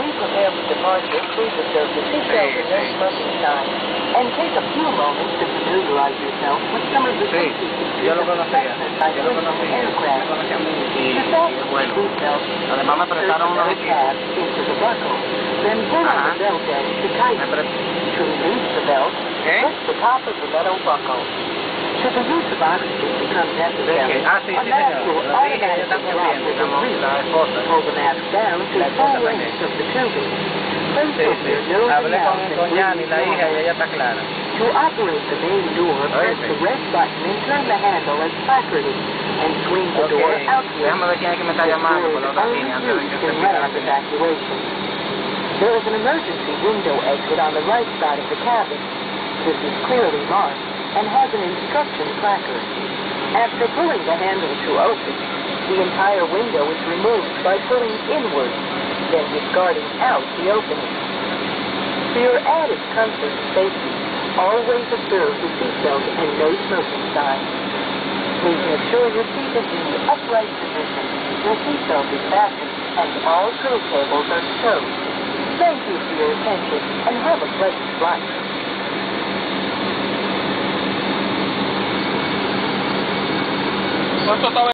we prepare for departure, please observe the seatbelt and no smoking sign. And take a few moments to familiarize yourself with some of the safety yo lo conocía, yo lo conocí, aircraft. yo conocía To y fasten es the bueno. seatbelt, Además me prestaron unos insert the equipos. tab into the buckle. Then pull on the belt end to tighten. To release the belt, press the top of the metal buckle. Should the use of oxygen become necessary, sí, a sí, mask señor. will Lo dije, ella está automatically drop consciente, with a breathe. la esposa. Pull the mask down to La the full esposa length también. of the tubing. Then Sí, put sí. your nose and Hablé mouth and con Yani, breathe la hija, y normally. ella está clara. To operate the main door, press the red button and turn the handle as placarded, and swing the door outward. Déjame ver quién es que me está llamando por la otra línea antes de que se empiece la señal. Evacuation. There is an emergency window exit on the right side of the cabin. This is clearly marked and has an instruction placard. After pulling the handle to open, the entire window is removed by pulling inward, then discarding out the opening. For your added comfort and safety, always observe the seatbelt and no smoking sign. Please make sure your seat is in the upright position, your seatbelt is fastened, and all tow cables are stowed. Thank you for your attention, and have a pleasant flight. ¿Cuánto estaba